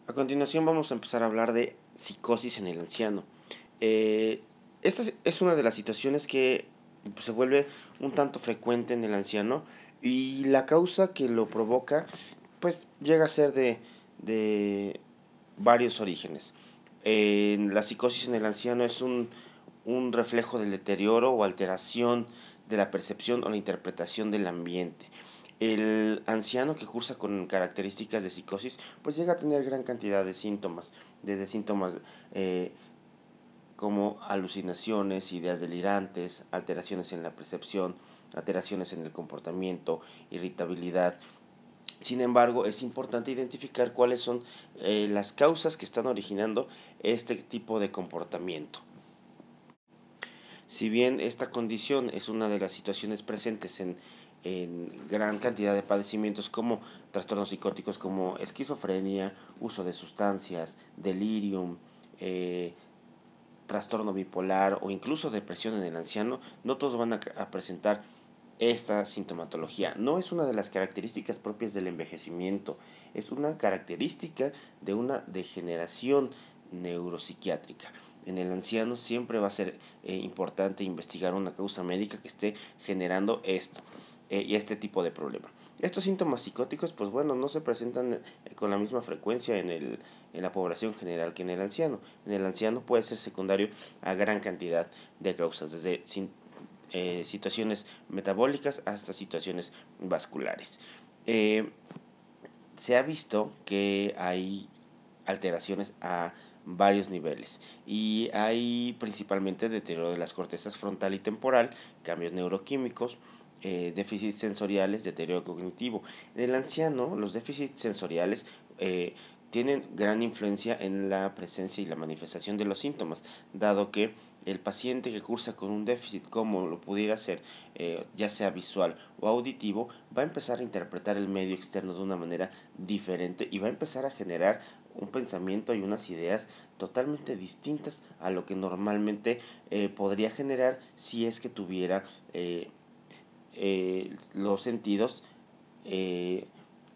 A continuación vamos a empezar a hablar de psicosis en el anciano. Esta es una de las situaciones que se vuelve un tanto frecuente en el anciano y la causa que lo provoca pues llega a ser de varios orígenes. La psicosis en el anciano es un reflejo del deterioro o alteración de la percepción o la interpretación del ambiente. El anciano que cursa con características de psicosis pues llega a tener gran cantidad de síntomas, desde síntomas como alucinaciones, ideas delirantes, alteraciones en la percepción, alteraciones en el comportamiento, irritabilidad. Sin embargo, es importante identificar cuáles son las causas que están originando este tipo de comportamiento. Si bien esta condición es una de las situaciones presentes en gran cantidad de padecimientos como trastornos psicóticos como esquizofrenia, uso de sustancias, delirium, trastorno bipolar o incluso depresión en el anciano, no todos van a presentar esta sintomatología. No es una de las características propias del envejecimiento, es una característica de una degeneración neuropsiquiátrica. En el anciano siempre va a ser importante investigar una causa médica que esté generando esto y este tipo de problema. Estos síntomas psicóticos, pues bueno, no se presentan con la misma frecuencia en la población general que en el anciano. En el anciano puede ser secundario a gran cantidad de causas, desde situaciones metabólicas hasta situaciones vasculares. Se ha visto que hay alteraciones a varios niveles y hay principalmente deterioro de las cortezas frontal y temporal, cambios neuroquímicos, déficits sensoriales, deterioro cognitivo. En el anciano, los déficits sensoriales tienen gran influencia en la presencia y la manifestación de los síntomas, dado que el paciente que cursa con un déficit como lo pudiera ser, ya sea visual o auditivo, va a empezar a interpretar el medio externo de una manera diferente y va a empezar a generar un pensamiento y unas ideas totalmente distintas a lo que normalmente podría generar si es que tuviera los sentidos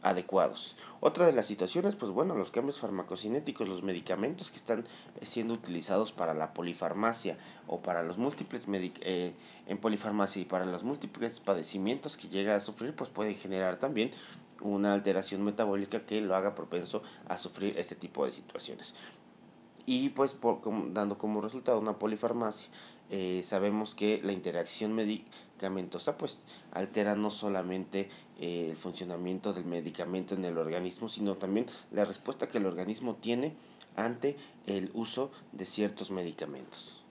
adecuados. Otra de las situaciones, pues bueno, los cambios farmacocinéticos, los medicamentos que están siendo utilizados para la polifarmacia o para los múltiples en polifarmacia y para los múltiples padecimientos que llega a sufrir, pues puede generar también una alteración metabólica que lo haga propenso a sufrir este tipo de situaciones. Y pues dando como resultado una polifarmacia, sabemos que la interacción medicamentosa pues altera no solamente el funcionamiento del medicamento en el organismo, sino también la respuesta que el organismo tiene ante el uso de ciertos medicamentos.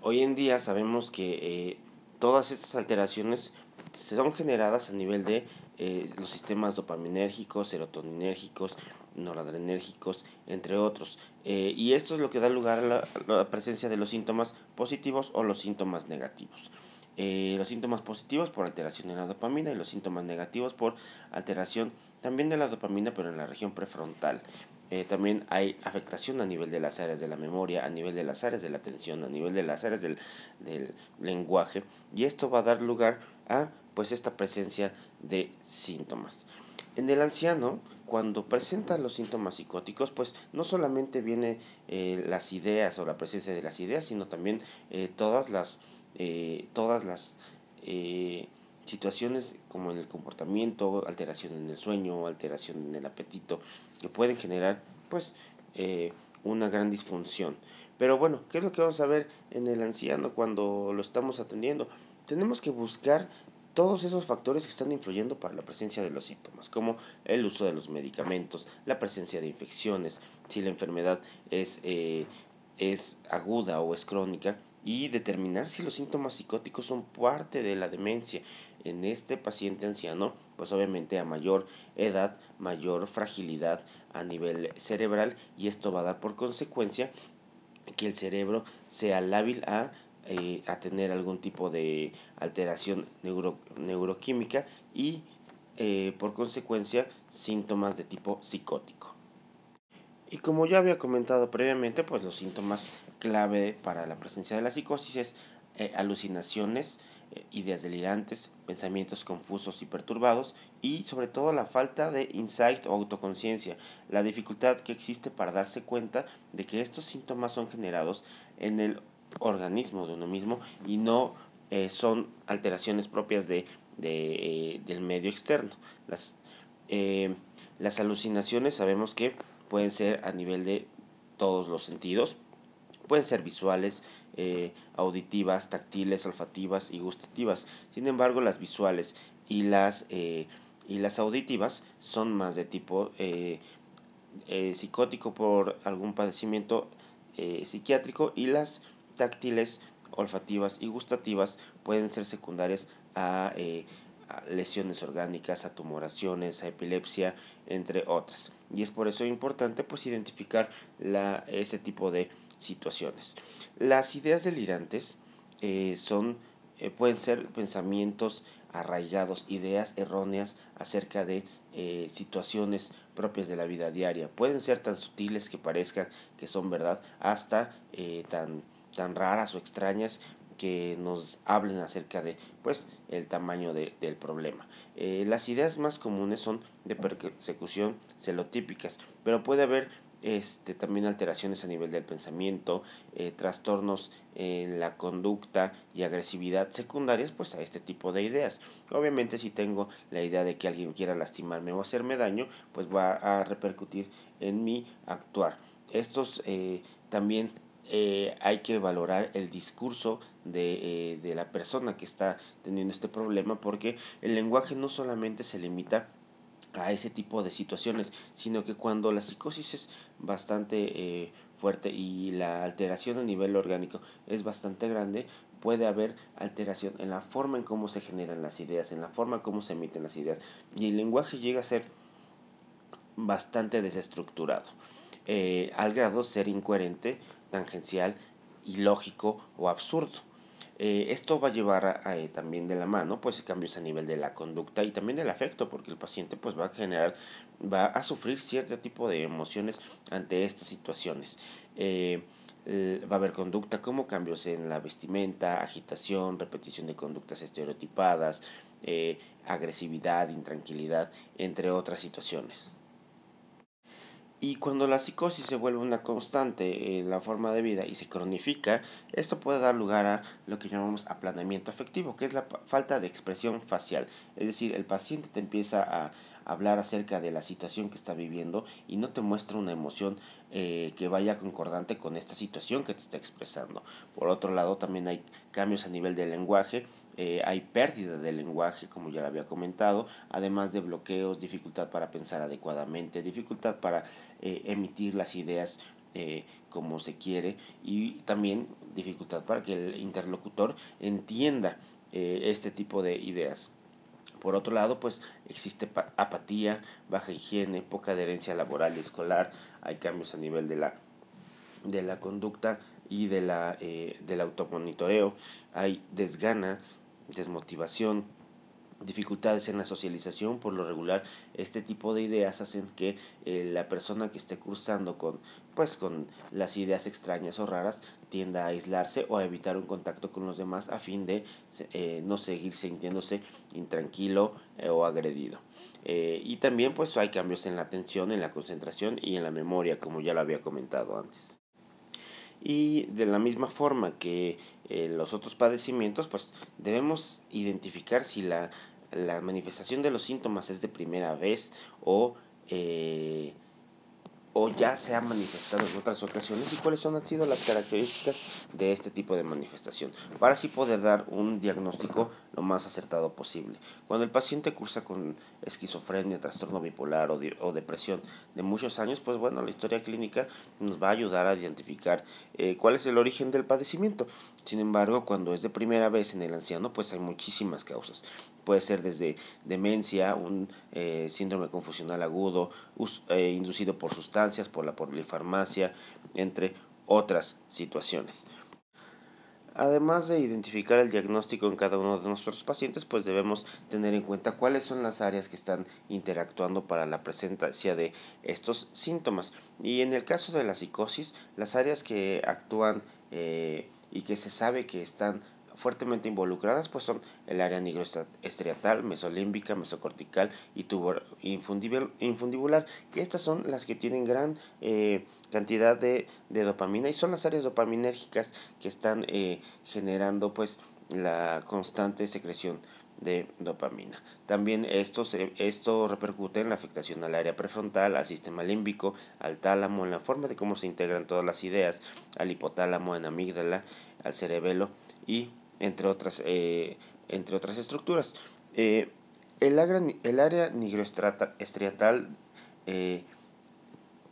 Hoy en día sabemos que todas estas alteraciones son generadas a nivel de los sistemas dopaminérgicos, serotoninérgicos, noradrenérgicos, entre otros. Y esto es lo que da lugar a la presencia de los síntomas positivos o los síntomas negativos. Los síntomas positivos por alteración en la dopamina y los síntomas negativos por alteración también de la dopamina, pero en la región prefrontal. También hay afectación a nivel de las áreas de la memoria, a nivel de las áreas de la atención, a nivel de las áreas del lenguaje, y esto va a dar lugar a pues esta presencia de síntomas. En el anciano, cuando presenta los síntomas psicóticos, pues no solamente viene las ideas o la presencia de las ideas, sino también todas las situaciones como en el comportamiento, alteración en el sueño, alteración en el apetito, que pueden generar pues una gran disfunción. Pero bueno, ¿qué es lo que vamos a ver en el anciano cuando lo estamos atendiendo? Tenemos que buscar todos esos factores que están influyendo para la presencia de los síntomas, como el uso de los medicamentos, la presencia de infecciones, si la enfermedad es aguda o es crónica, y determinar si los síntomas psicóticos son parte de la demencia. En este paciente anciano, pues obviamente a mayor edad, mayor fragilidad a nivel cerebral, y esto va a dar por consecuencia que el cerebro sea lábil a tener algún tipo de alteración neuroquímica y por consecuencia síntomas de tipo psicótico. Y como ya había comentado previamente, pues los síntomas clave para la presencia de la psicosis es alucinaciones, ideas delirantes, pensamientos confusos y perturbados, y sobre todo la falta de insight o autoconciencia, la dificultad que existe para darse cuenta de que estos síntomas son generados en el organismo de uno mismo y no son alteraciones propias del medio externo. Las, eh, las alucinaciones sabemos que pueden ser a nivel de todos los sentidos, pueden ser visuales, auditivas, táctiles, olfativas y gustativas. Sin embargo, las visuales y las auditivas son más de tipo psicótico por algún padecimiento psiquiátrico, y las táctiles, olfativas y gustativas pueden ser secundarias a lesiones orgánicas, a tumoraciones, a epilepsia, entre otras. Y es por eso importante pues identificar ese tipo de situaciones. Las ideas delirantes pueden ser pensamientos arraigados, ideas erróneas acerca de situaciones propias de la vida diaria. Pueden ser tan sutiles que parezcan que son verdad, hasta tan raras o extrañas que nos hablen acerca de pues el tamaño del problema. Las ideas más comunes son de persecución celotípicas, pero puede haber también alteraciones a nivel del pensamiento, trastornos en la conducta y agresividad secundarias pues a este tipo de ideas. Obviamente si tengo la idea de que alguien quiera lastimarme o hacerme daño, pues va a repercutir en mi actuar. Estos también hay que valorar el discurso de la persona que está teniendo este problema, porque el lenguaje no solamente se limita a ese tipo de situaciones, sino que cuando la psicosis es bastante fuerte y la alteración a nivel orgánico es bastante grande, puede haber alteración en la forma en cómo se generan las ideas, en la forma en cómo se emiten las ideas, y el lenguaje llega a ser bastante desestructurado, al grado de ser incoherente, tangencial, ilógico o absurdo. Esto va a llevar también de la mano pues cambios a nivel de la conducta y también del afecto, porque el paciente pues va a sufrir cierto tipo de emociones ante estas situaciones. Va a haber conducta como cambios en la vestimenta, agitación, repetición de conductas estereotipadas, agresividad, intranquilidad, entre otras situaciones. Y cuando la psicosis se vuelve una constante en la forma de vida y se cronifica, esto puede dar lugar a lo que llamamos aplanamiento afectivo, que es la falta de expresión facial. Es decir, el paciente te empieza a hablar acerca de la situación que está viviendo y no te muestra una emoción que vaya concordante con esta situación que te está expresando. Por otro lado, también hay cambios a nivel del lenguaje. Hay pérdida del lenguaje, como ya lo había comentado, además de bloqueos, dificultad para pensar adecuadamente, dificultad para emitir las ideas como se quiere, y también dificultad para que el interlocutor entienda este tipo de ideas. Por otro lado, pues existe apatía, baja higiene, poca adherencia laboral y escolar, hay cambios a nivel de la conducta y del automonitoreo, hay desgana, desmotivación, dificultades en la socialización. Por lo regular este tipo de ideas hacen que la persona que esté cursando con las ideas extrañas o raras tienda a aislarse o a evitar un contacto con los demás a fin de no seguir sintiéndose intranquilo o agredido. Y también pues hay cambios en la atención, en la concentración y en la memoria, como ya lo había comentado antes. Y de la misma forma que los otros padecimientos, pues debemos identificar si la manifestación de los síntomas es de primera vez eh, o ya se ha manifestado en otras ocasiones, y cuáles han sido las características de este tipo de manifestación, para así poder dar un diagnóstico lo más acertado posible. Cuando el paciente cursa con esquizofrenia, trastorno bipolar o depresión de muchos años, pues bueno, la historia clínica nos va a ayudar a identificar cuál es el origen del padecimiento. Sin embargo, cuando es de primera vez en el anciano, pues hay muchísimas causas. Puede ser desde demencia, un síndrome confusional agudo, inducido por sustancias, por la polifarmacia, entre otras situaciones. Además de identificar el diagnóstico en cada uno de nuestros pacientes, pues debemos tener en cuenta cuáles son las áreas que están interactuando para la presencia de estos síntomas. Y en el caso de la psicosis, las áreas que actúan y que se sabe que están fuertemente involucradas pues son el área nigroestriatal, mesolímbica, mesocortical y infundibular. Y estas son las que tienen gran cantidad de dopamina y son las áreas dopaminérgicas que están generando pues la constante secreción de dopamina. También esto repercute en la afectación al área prefrontal, al sistema límbico, al tálamo, en la forma de cómo se integran todas las ideas, al hipotálamo, en amígdala, al cerebelo y entre otras estructuras. El área nigroestriatal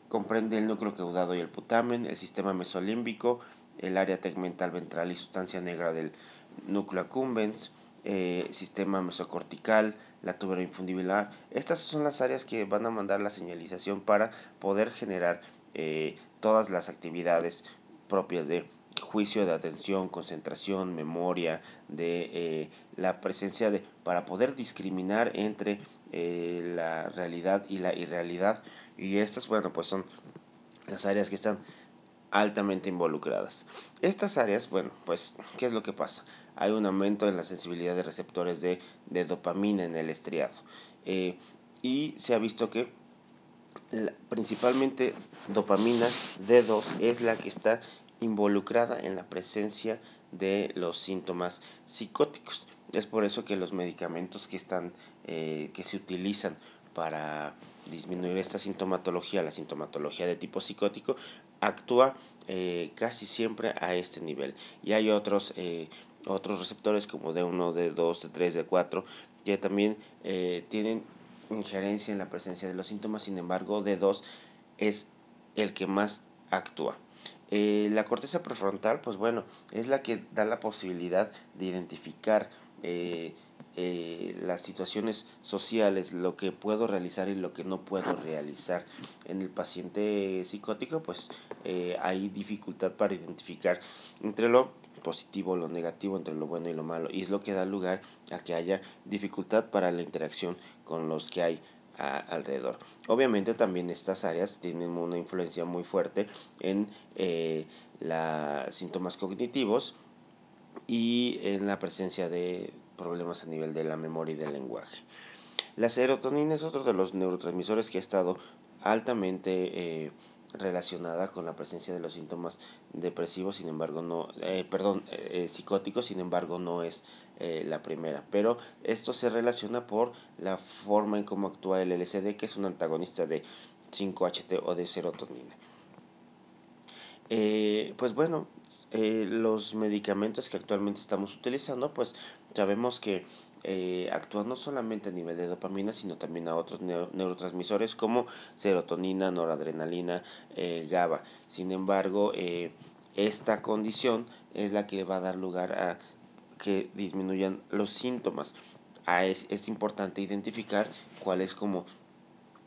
comprende el núcleo caudado y el putamen, el sistema mesolímbico, el área tegmental ventral y sustancia negra del núcleo accumbens, sistema mesocortical, la tubera infundibular. Estas son las áreas que van a mandar la señalización para poder generar todas las actividades propias de juicio, de atención, concentración, memoria, de la presencia de, para poder discriminar entre la realidad y la irrealidad. Y estas, bueno, pues son las áreas que están altamente involucradas. Estas áreas, bueno, pues, ¿qué es lo que pasa? Hay un aumento en la sensibilidad de receptores de dopamina en el estriado. Y se ha visto que principalmente dopamina D2 es la que está involucrada en la presencia de los síntomas psicóticos. Es por eso que los medicamentos que se utilizan para disminuir esta sintomatología, la sintomatología de tipo psicótico, actúa casi siempre a este nivel. Y hay otros receptores como D1, D2, D3, D4 que también tienen injerencia en la presencia de los síntomas. Sin embargo, D2 es el que más actúa. La corteza prefrontal, pues bueno, es la que da la posibilidad de identificar las situaciones sociales, lo que puedo realizar y lo que no puedo realizar. En el paciente psicótico, pues hay dificultad para identificar entre lo positivo, lo negativo, entre lo bueno y lo malo, y es lo que da lugar a que haya dificultad para la interacción con los que hay alrededor. Obviamente también estas áreas tienen una influencia muy fuerte en los síntomas cognitivos y en la presencia de problemas a nivel de la memoria y del lenguaje. La serotonina es otro de los neurotransmisores que ha estado altamente relacionada con la presencia de los síntomas depresivos, sin embargo psicóticos, sin embargo no es la primera, pero esto se relaciona por la forma en cómo actúa el LSD, que es un antagonista de 5-HT o de serotonina. Pues bueno, los medicamentos que actualmente estamos utilizando, pues sabemos que actúan no solamente a nivel de dopamina, sino también a otros neurotransmisores como serotonina, noradrenalina, GABA. Sin embargo, esta condición es la que va a dar lugar a que disminuyan los síntomas. Es importante identificar cuál es como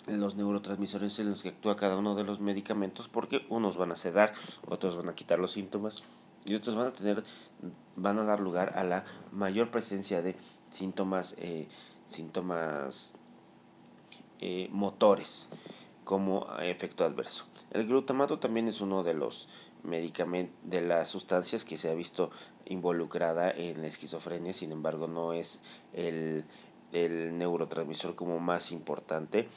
los neurotransmisores en los que actúa cada uno de los medicamentos, porque unos van a sedar, otros van a quitar los síntomas y otros van a dar lugar a la mayor presencia de síntomas motores como efecto adverso. El glutamato también es uno de los medicamentos, de las sustancias que se ha visto involucrada en la esquizofrenia, sin embargo no es el neurotransmisor como más importante.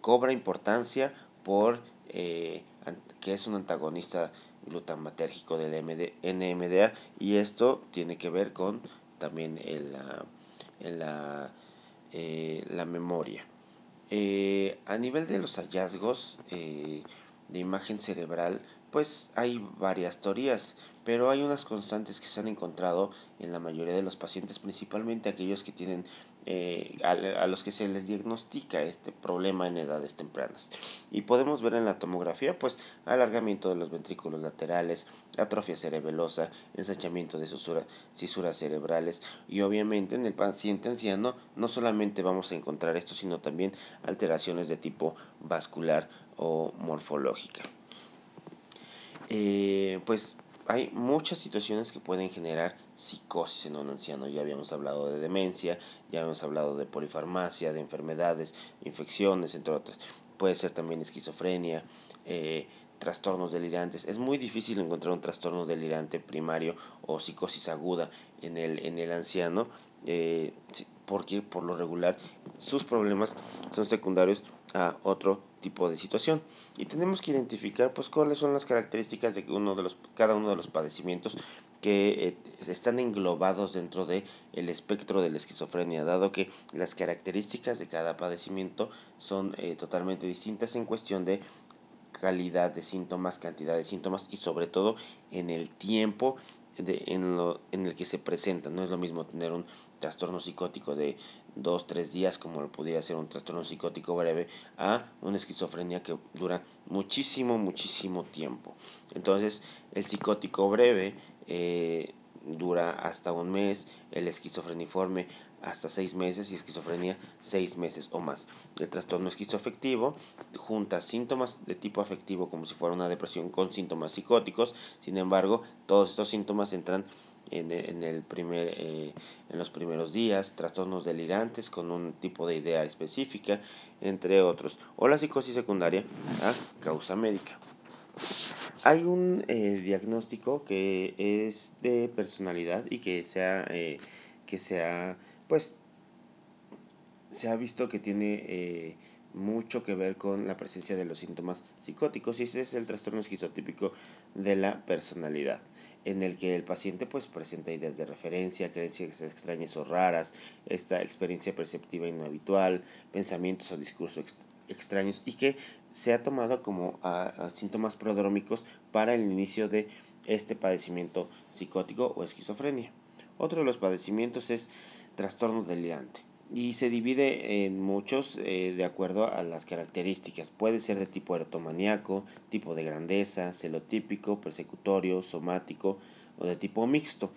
Cobra importancia por que es un antagonista glutamatérgico del NMDA, y esto tiene que ver con también la memoria. A nivel de los hallazgos de imagen cerebral, pues hay varias teorías, pero hay unas constantes que se han encontrado en la mayoría de los pacientes, principalmente aquellos que tienen a los que se les diagnostica este problema en edades tempranas. Y podemos ver en la tomografía pues alargamiento de los ventrículos laterales, atrofia cerebelosa, ensanchamiento de cisuras cerebrales, y obviamente en el paciente anciano no solamente vamos a encontrar esto, sino también alteraciones de tipo vascular o morfológica. Pues hay muchas situaciones que pueden generar psicosis en un anciano. Ya habíamos hablado de demencia, ya habíamos hablado de polifarmacia, de enfermedades, infecciones, entre otras. Puede ser también esquizofrenia, trastornos delirantes. Es muy difícil encontrar un trastorno delirante primario o psicosis aguda en el anciano, porque por lo regular sus problemas son secundarios a otro tipo de situación. Y tenemos que identificar pues cuáles son las características de cada uno de los padecimientos que están englobados dentro de el espectro de la esquizofrenia, dado que las características de cada padecimiento son totalmente distintas en cuestión de calidad de síntomas, cantidad de síntomas y sobre todo en el tiempo en el que se presenta. No es lo mismo tener un trastorno psicótico de 2-3 días como lo pudiera ser un trastorno psicótico breve a una esquizofrenia que dura muchísimo tiempo. Entonces el psicótico breve dura hasta un mes, el esquizofreniforme hasta 6 meses y esquizofrenia 6 meses o más. El trastorno esquizoafectivo junta síntomas de tipo afectivo como si fuera una depresión con síntomas psicóticos. Sin embargo, todos estos síntomas entran en los primeros días, trastornos delirantes con un tipo de idea específica, entre otros, o la psicosis secundaria a causa médica. Hay un diagnóstico que es de personalidad y pues se ha visto que tiene mucho que ver con la presencia de los síntomas psicóticos, y ese es el trastorno esquizotípico de la personalidad, en el que el paciente pues presenta ideas de referencia, creencias extrañas o raras, esta experiencia perceptiva y no habitual, pensamientos o discursos extraños, y que se ha tomado como a síntomas prodrómicos para el inicio de este padecimiento psicótico o esquizofrenia. Otro de los padecimientos es trastorno delirante y se divide en muchos de acuerdo a las características. Puede ser de tipo erotomaníaco, tipo de grandeza, celotípico, persecutorio, somático o de tipo mixto.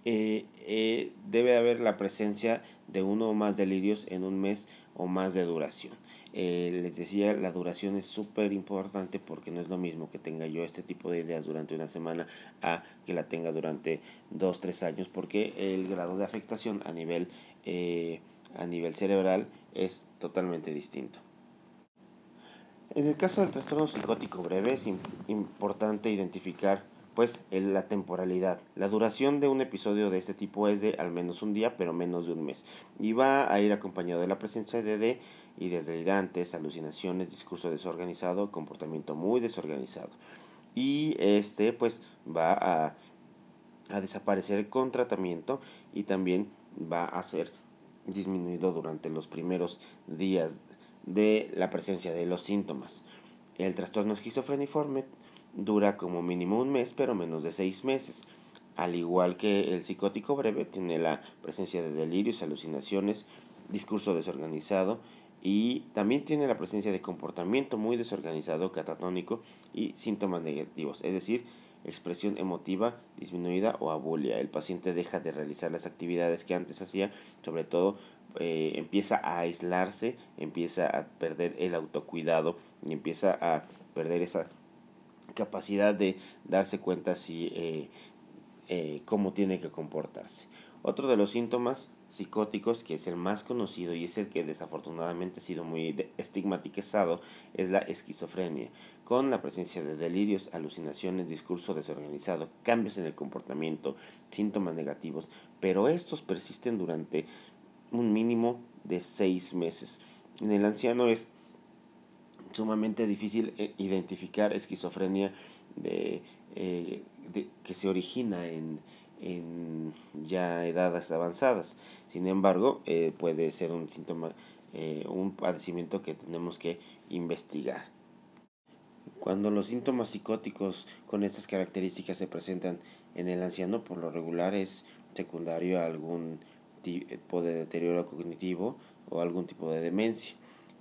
Debe haber la presencia de uno o más delirios en un mes o más de duración. Les decía, la duración es súper importante porque no es lo mismo que tenga yo este tipo de ideas durante una semana a que la tenga durante 2-3 años, porque el grado de afectación a nivel cerebral es totalmente distinto. En el caso del trastorno psicótico breve es importante identificar pues la temporalidad. La duración de un episodio de este tipo es de al menos un día, pero menos de un mes. Y va a ir acompañado de la presencia de ideas delirantes, alucinaciones, discurso desorganizado, comportamiento muy desorganizado. Y pues va a desaparecer con tratamiento y también va a ser disminuido durante los primeros días de la presencia de los síntomas. El trastorno esquizofreniforme dura como mínimo un mes, pero menos de 6 meses. Al igual que el psicótico breve, tiene la presencia de delirios, alucinaciones, discurso desorganizado y también tiene la presencia de comportamiento muy desorganizado, catatónico y síntomas negativos, es decir, expresión emotiva disminuida o abulia. El paciente deja de realizar las actividades que antes hacía, sobre todo empieza a aislarse, empieza a perder el autocuidado y empieza a perder esa capacidad de darse cuenta cómo tiene que comportarse. Otro de los síntomas psicóticos, que es el más conocido y es el que desafortunadamente ha sido muy estigmatizado, es la esquizofrenia, con la presencia de delirios, alucinaciones, discurso desorganizado, cambios en el comportamiento, síntomas negativos, pero estos persisten durante un mínimo de 6 meses. En el anciano es sumamente difícil identificar esquizofrenia que se origina en ya edades avanzadas. Sin embargo, puede ser un síntoma, un padecimiento que tenemos que investigar. Cuando los síntomas psicóticos con estas características se presentan en el anciano, por lo regular es secundario a algún tipo de deterioro cognitivo o algún tipo de demencia.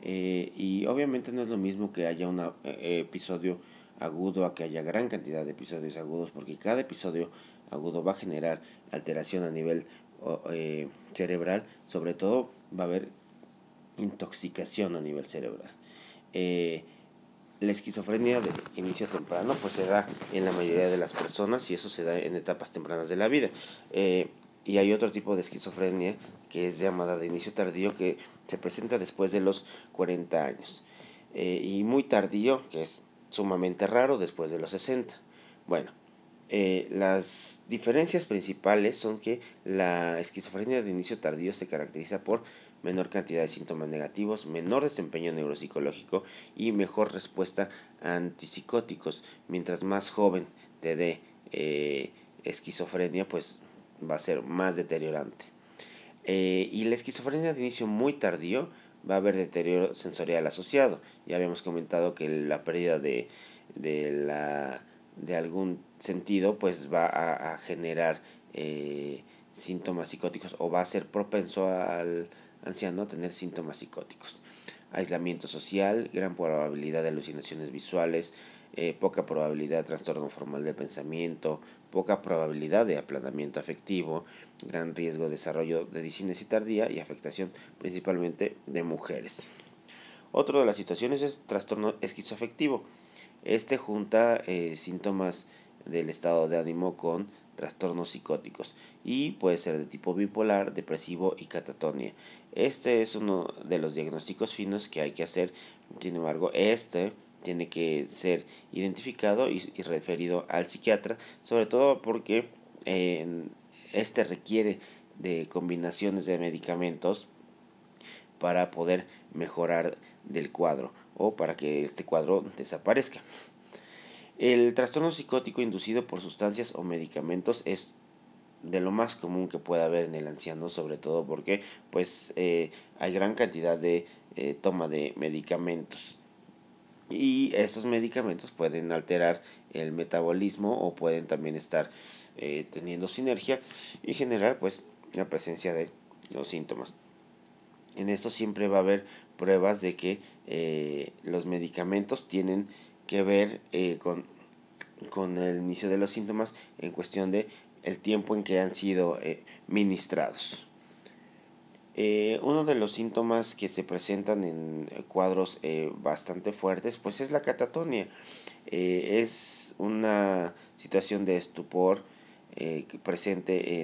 Y obviamente no es lo mismo que haya un episodio agudo a que haya gran cantidad de episodios agudos, porque cada episodio agudo va a generar alteración a nivel cerebral. Sobre todo va a haber intoxicación a nivel cerebral. La esquizofrenia de inicio temprano pues se da en la mayoría de las personas, y eso se da en etapas tempranas de la vida. Y hay otro tipo de esquizofrenia que es llamada de inicio tardío, que se presenta después de los 40 años. Y muy tardío, que es sumamente raro después de los 60. Bueno, las diferencias principales son que la esquizofrenia de inicio tardío se caracteriza por menor cantidad de síntomas negativos, menor desempeño neuropsicológico y mejor respuesta a antipsicóticos. Mientras más joven te dé esquizofrenia, pues va a ser más deteriorante. Y la esquizofrenia de inicio muy tardío va a haber deterioro sensorial asociado. Ya habíamos comentado que la pérdida de algún sentido pues va a generar síntomas psicóticos, o va a ser propenso al anciano a tener síntomas psicóticos. Aislamiento social, gran probabilidad de alucinaciones visuales, poca probabilidad de trastorno formal del pensamiento, poca probabilidad de aplanamiento afectivo, gran riesgo de desarrollo de discinesia tardía y afectación principalmente de mujeres. Otra de las situaciones es trastorno esquizoafectivo. Este junta síntomas del estado de ánimo con trastornos psicóticos y puede ser de tipo bipolar, depresivo y catatonia. Este es uno de los diagnósticos finos que hay que hacer. Sin embargo, tiene que ser identificado y referido al psiquiatra, sobre todo porque este requiere de combinaciones de medicamentos para poder mejorar del cuadro o para que este cuadro desaparezca. El trastorno psicótico inducido por sustancias o medicamentos es de lo más común que pueda haber en el anciano, sobre todo porque pues hay gran cantidad de toma de medicamentos, y estos medicamentos pueden alterar el metabolismo o pueden también estar teniendo sinergia y generar pues la presencia de los síntomas. En esto siempre va a haber pruebas de que los medicamentos tienen que ver con el inicio de los síntomas en cuestión de el tiempo en que han sido ministrados. Uno de los síntomas que se presentan en cuadros bastante fuertes pues es la catatonia. Es una situación de estupor presente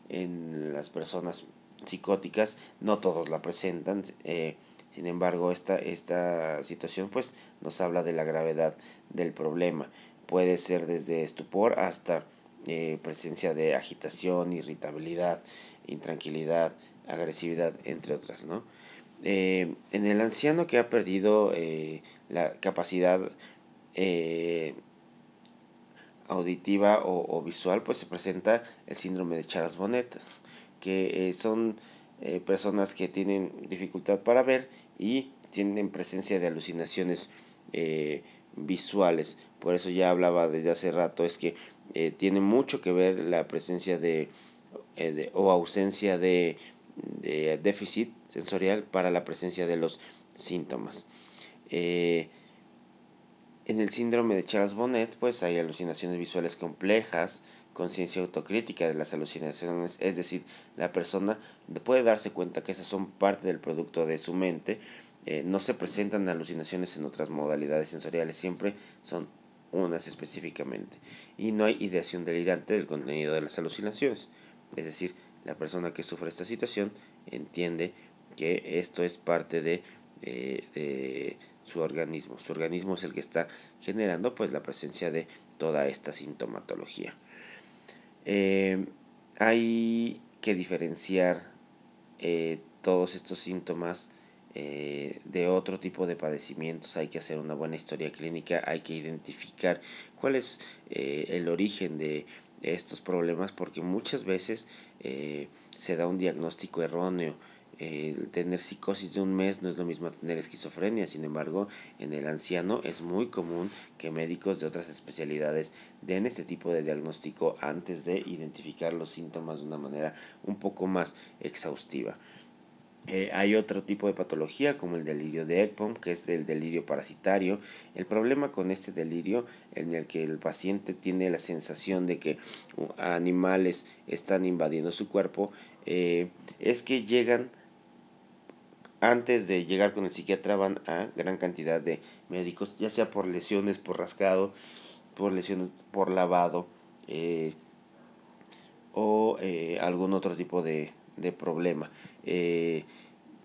en las personas psicóticas. No todos la presentan, sin embargo esta situación pues nos habla de la gravedad del problema. Puede ser desde estupor hasta presencia de agitación, irritabilidad, intranquilidad, agresividad, entre otras, ¿no? En el anciano que ha perdido la capacidad auditiva o visual, pues se presenta el síndrome de Charles-Bonnet, que son personas que tienen dificultad para ver y tienen presencia de alucinaciones visuales. Por eso ya hablaba desde hace rato, es que tiene mucho que ver la presencia o ausencia de déficit sensorial para la presencia de los síntomas. En el síndrome de Charles-Bonnet pues hay alucinaciones visuales complejas, conciencia autocrítica de las alucinaciones, es decir, la persona puede darse cuenta que esas son parte del producto de su mente. No se presentan alucinaciones en otras modalidades sensoriales, siempre son unas específicamente, y no hay ideación delirante del contenido de las alucinaciones, es decir, la persona que sufre esta situación entiende que esto es parte de su organismo. Su organismo es el que está generando pues la presencia de toda esta sintomatología. Hay que diferenciar todos estos síntomas de otro tipo de padecimientos. Hay que hacer una buena historia clínica, hay que identificar cuál es el origen de estos problemas, porque muchas veces se da un diagnóstico erróneo. Tener psicosis de un mes no es lo mismo a tener esquizofrenia. Sin embargo, en el anciano es muy común que médicos de otras especialidades den este tipo de diagnóstico antes de identificar los síntomas de una manera un poco más exhaustiva. Hay otro tipo de patología como el delirio de Ekbom, que es el delirio parasitario. El problema con este delirio, en el que el paciente tiene la sensación de que animales están invadiendo su cuerpo, es que llegan, antes de llegar con el psiquiatra, van a gran cantidad de médicos, ya sea por lesiones, por rascado, por lesiones por lavado o algún otro tipo de problema.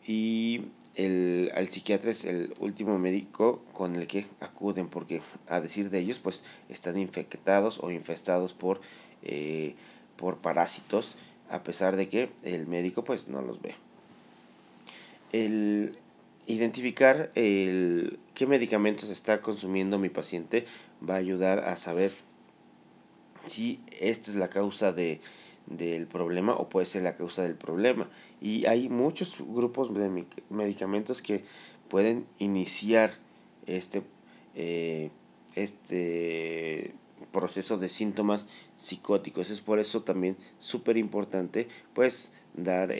Y al psiquiatra es el último médico con el que acuden, porque a decir de ellos pues están infectados o infestados por parásitos, a pesar de que el médico pues no los ve. El identificar qué medicamentos está consumiendo mi paciente va a ayudar a saber si esta es la causa del problema o puede ser la causa del problema. Y hay muchos grupos de medicamentos que pueden iniciar este, este proceso de síntomas psicóticos. Es por eso también súper importante pues dar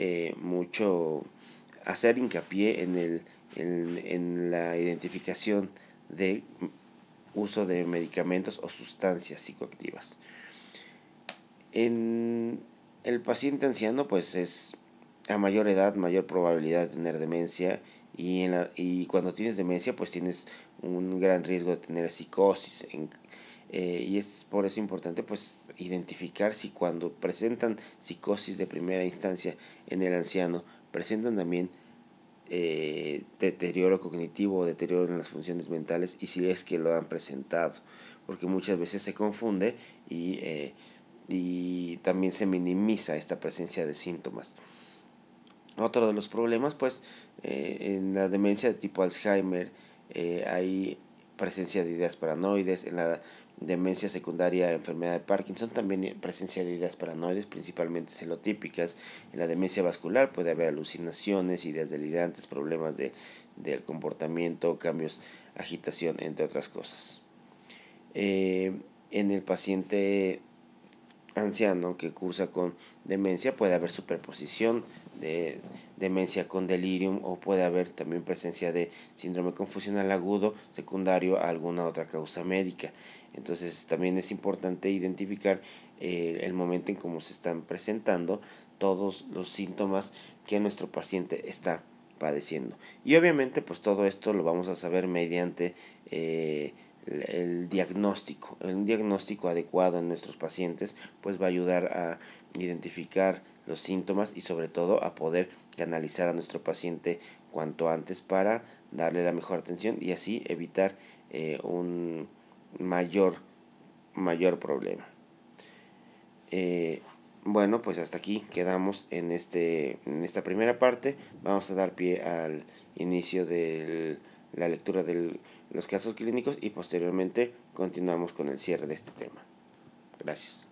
hacer hincapié en la identificación de uso de medicamentos o sustancias psicoactivas. En el paciente anciano pues es a mayor edad, mayor probabilidad de tener demencia, y cuando tienes demencia pues tienes un gran riesgo de tener psicosis. Y es por eso importante pues identificar si cuando presentan psicosis de primera instancia en el anciano, presentan también deterioro cognitivo o deterioro en las funciones mentales, y si es que lo han presentado, porque muchas veces se confunde y también se minimiza esta presencia de síntomas. Otro de los problemas pues en la demencia de tipo Alzheimer hay presencia de ideas paranoides. En la demencia secundaria, enfermedad de Parkinson, también presencia de ideas paranoides, principalmente celotípicas. En la demencia vascular puede haber alucinaciones, ideas delirantes, problemas del comportamiento, cambios, agitación, entre otras cosas. En el paciente anciano que cursa con demencia puede haber superposición de demencia con delirium, o puede haber también presencia de síndrome confusional agudo secundario a alguna otra causa médica. Entonces también es importante identificar el momento en cómo se están presentando todos los síntomas que nuestro paciente está padeciendo. Y obviamente pues todo esto lo vamos a saber mediante el diagnóstico. Un diagnóstico adecuado en nuestros pacientes pues va a ayudar a identificar los síntomas y sobre todo a poder canalizar a nuestro paciente cuanto antes para darle la mejor atención y así evitar un mayor problema. Bueno, pues hasta aquí quedamos en esta primera parte. Vamos a dar pie al inicio de la lectura de los casos clínicos y posteriormente continuamos con el cierre de este tema. Gracias.